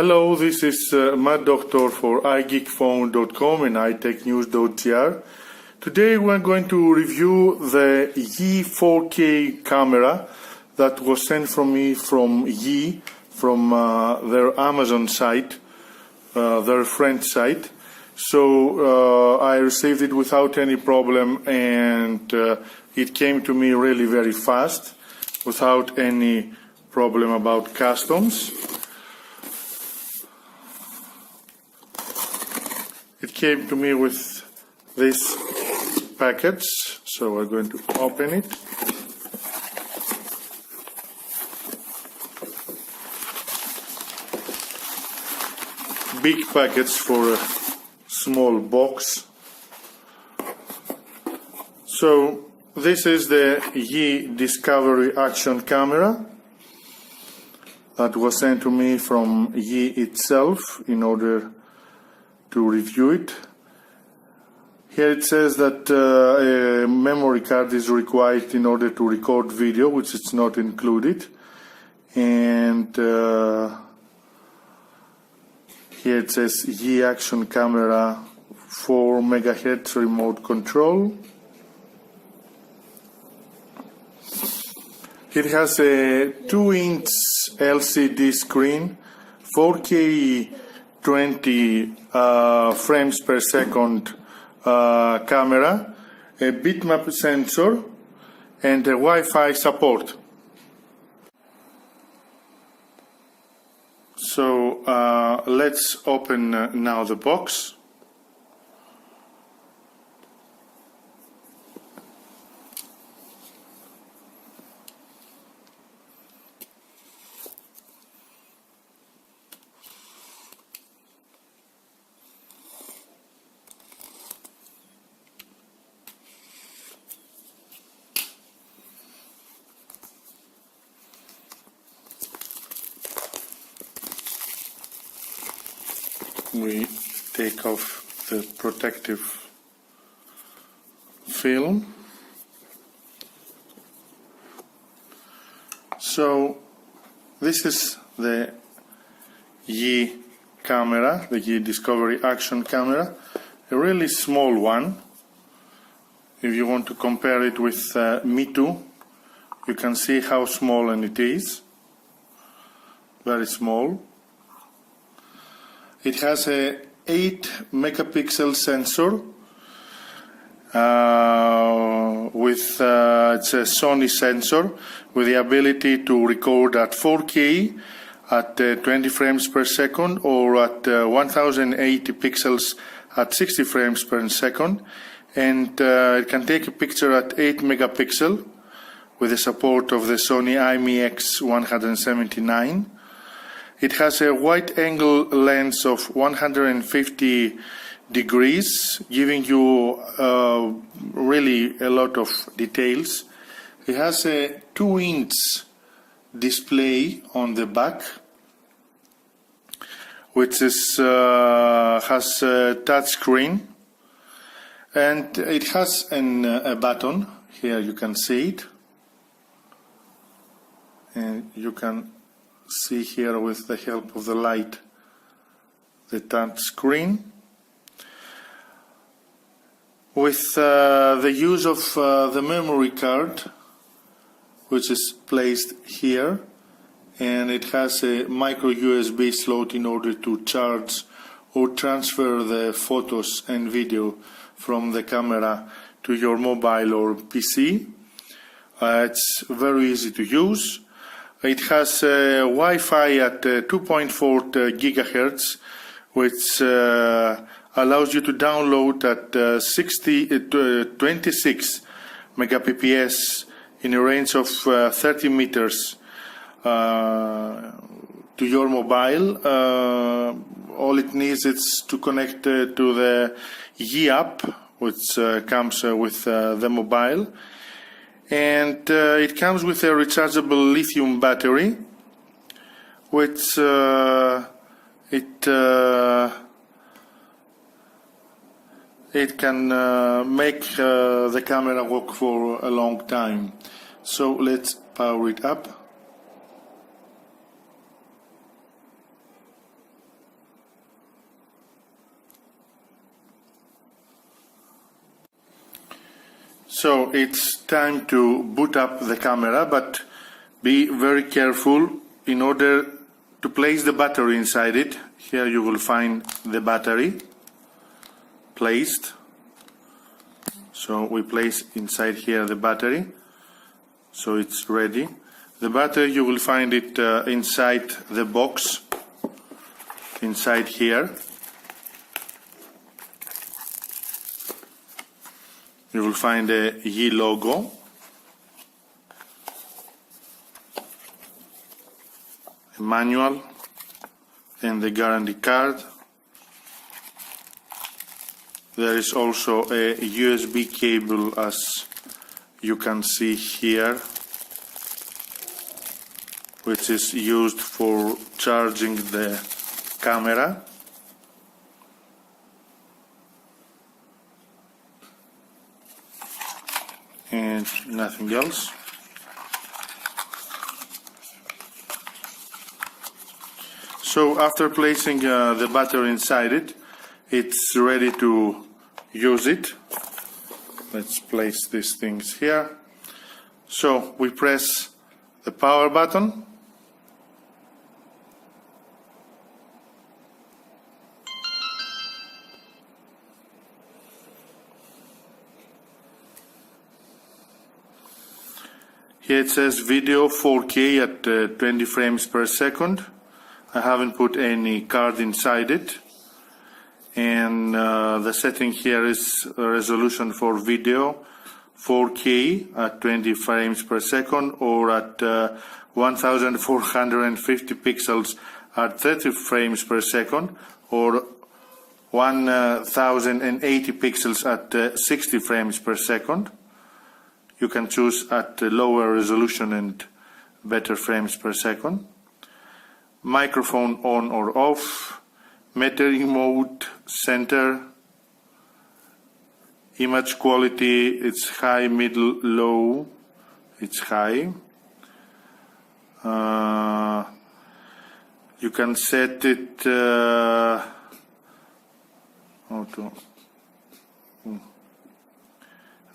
Hello, this is Matt Doctor for iGeekPhone.com and iTechNews.gr. Today we're going to review the Yi 4K camera that was sent from me from Yi, from their Amazon site, their French site. So I received it without any problem, and it came to me really very fast, without any problem about customs. It came to me with this package, so we're going to open it. Big package for a small box. So this is the Yi Discovery Action Camera that was sent to me from Yi itself in order to review it. Here it says that a memory card is required in order to record video, which is not included. And here it says Yi Action Camera 4 MHz remote control. It has a 2-inch LCD screen, 4K 20 frames per second camera, a bitmap sensor, and a Wi-Fi support. So let's open now the box. We take off the protective film. So this is the Yi camera, the Yi Discovery Action Camera, a really small one. If you want to compare it with Me Too, you can see how small it is. Very small. It has a 8 megapixel sensor with it's a Sony sensor with the ability to record at 4K at 20 frames per second, or at 1080 pixels at 60 frames per second, and it can take a picture at 8 megapixel with the support of the Sony IMX 179. It has a wide-angle lens of 150 degrees, giving you really a lot of details. It has a 2-inch display on the back, which is has a touch screen, and it has a button. Here you can see it, and you can see here with the help of the light the touch screen. With the use of the memory card, which is placed here, and it has a micro USB slot in order to charge or transfer the photos and video from the camera to your mobile or PC. It's very easy to use. It has Wi-Fi at 2.4 gigahertz, which allows you to download at 26 megabps in a range of 30 meters to your mobile. All it needs is to connect to the Yi app, which comes with the mobile. And it comes with a rechargeable lithium battery, which it can make the camera work for a long time. So let's power it up. So it's time to boot up the camera, but be very careful in order to place the battery inside it. Here you will find the battery placed. So we place inside here the battery, so it's ready. The battery, you will find it inside the box, inside here. You will find the Yi logo. A manual and the guarantee card. There is also a USB cable, as you can see here, which is used for charging the camera. And nothing else. So after placing the battery inside it, it's ready to use it. Let's place these things here. So we press the power button. Here it says video 4K at 20 frames per second. I haven't put any card inside it. And the setting here is a resolution for video 4K at 20 frames per second, or at 1450 pixels at 30 frames per second, or 1080 pixels at 60 frames per second. You can choose at lower resolution and better frames per second. Microphone on or off. Metering mode, center. Image quality, it's high, middle, low. It's high. You can set it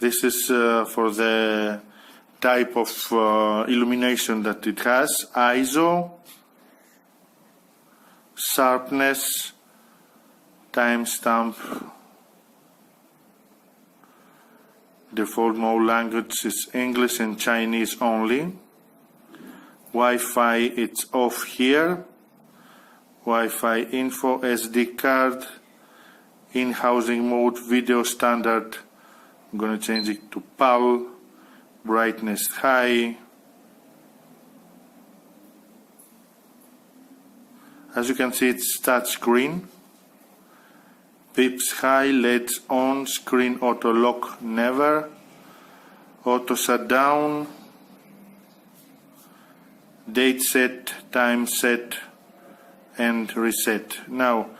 This is for the type of illumination that it has. ISO, sharpness, timestamp. Default mode language is English and Chinese only. Wi-Fi, it's off here. Wi-Fi info, SD card. In-housing mode, video standard. I'm going to change it to PAL. Brightness high. As you can see, it's touch screen. Pips high, LEDs on, screen auto lock never. Auto shutdown. Date set, time set, and reset. Now,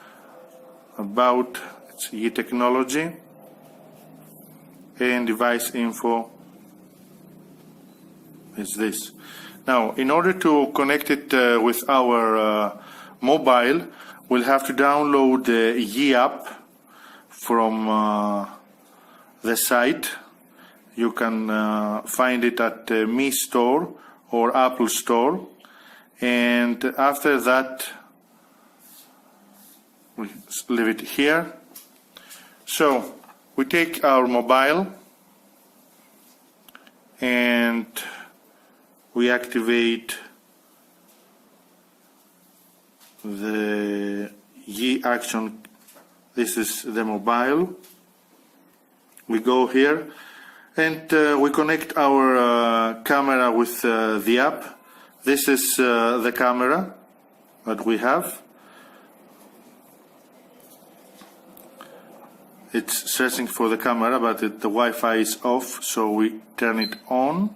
about Yi technology and device info is this. Now, in order to connect it with our mobile, we'll have to download the Yi app from the site. You can find it at Mi Store or Apple Store, and after that we leave it here. So we take our mobile and we activate the Yi action. This is the mobile. We go here and we connect our camera with the app. This is the camera that we have. It's searching for the camera, but the Wi-Fi is off, so we turn it on.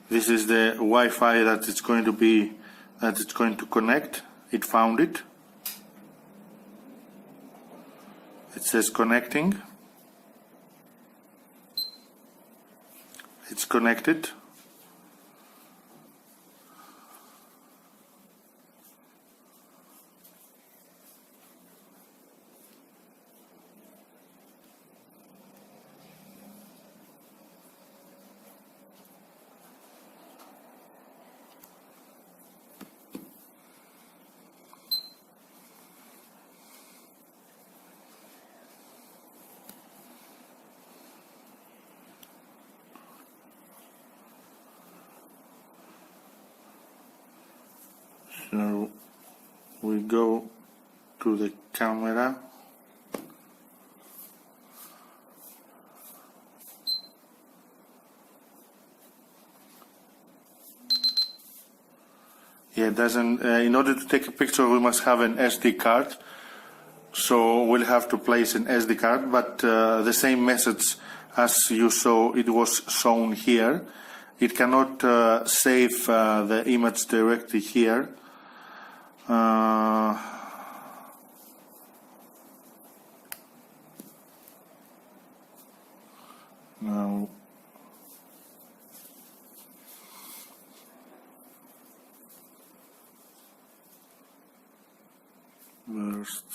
This is the Wi-Fi that it's going to connect. It found it. It says connecting. It's connected. So we go to the camera. Yeah, it doesn't. In order to take a picture, we must have an SD card. So we'll have to place an SD card, but the same message as you saw, it was shown here. It cannot save the image directly here. Now first.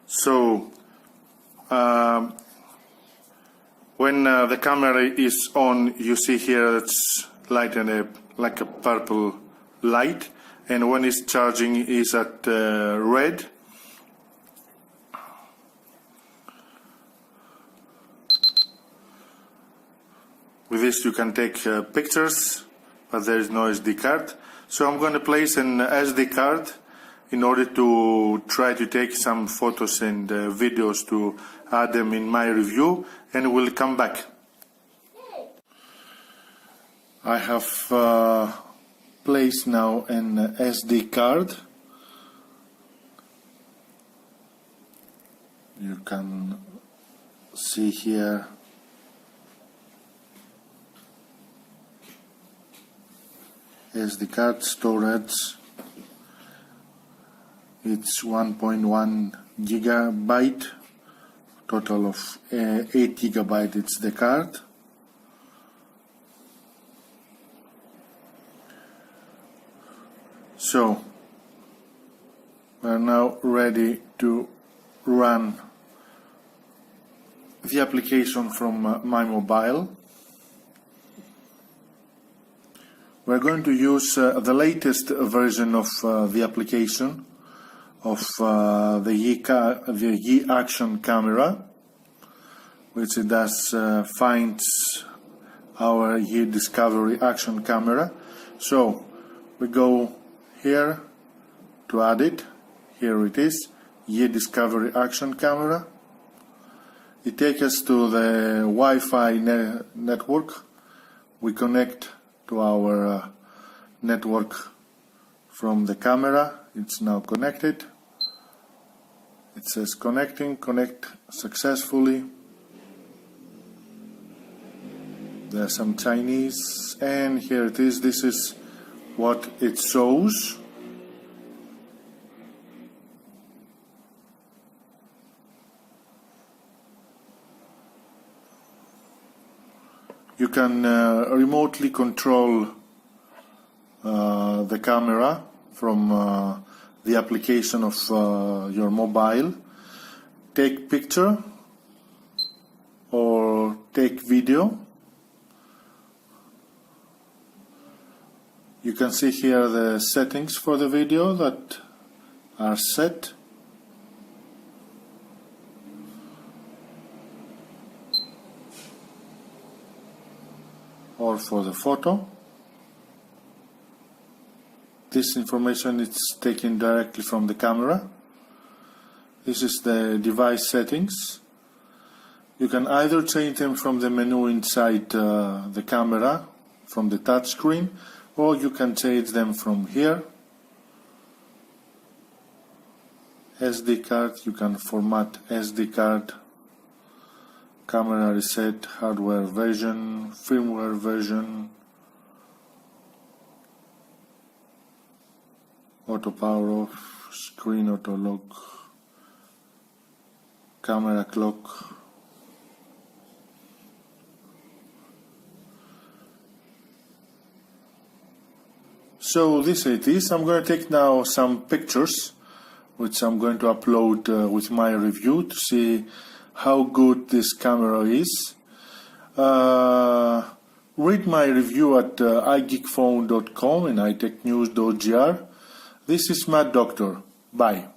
So when the camera is on, you see here it's lighting like a purple light, and when it's charging is at red. With this you can take pictures, but there is no SD card. So I'm going to place an SD card in order to try to take some photos and videos to add them in my review, and we'll come back. I have placed now an SD card. You can see here SD card storage. It's 1.1 gigabyte, total of 8 gigabyte. It's the card. So we're now ready to run the application from my mobile. We're going to use the latest version of the application of the Yi Action camera, which it does finds our Yi Discovery Action camera. So we go here to add it. Here it is, Yi Discovery Action camera. It takes us to the Wi-Fi network. We connect to our network from the camera. It's now connected. It says connecting, connect successfully. There's some Chinese, and here it is. This is what it shows. You can remotely control the camera from the application of your mobile. Take picture or take video. You can see here the settings for the video that are set. Or for the photo. This information is taken directly from the camera. This is the device settings. You can either change them from the menu inside the camera, from the touch screen, or you can change them from here. SD card, you can format SD card. Camera reset, hardware version, firmware version, auto power off, screen auto lock, camera clock. So this it is. I'm going to take now some pictures, which I'm going to upload with my review to see how good this camera is. Read my review at igeekphone.com and itechnews.gr. This is Matt Doctor. Bye.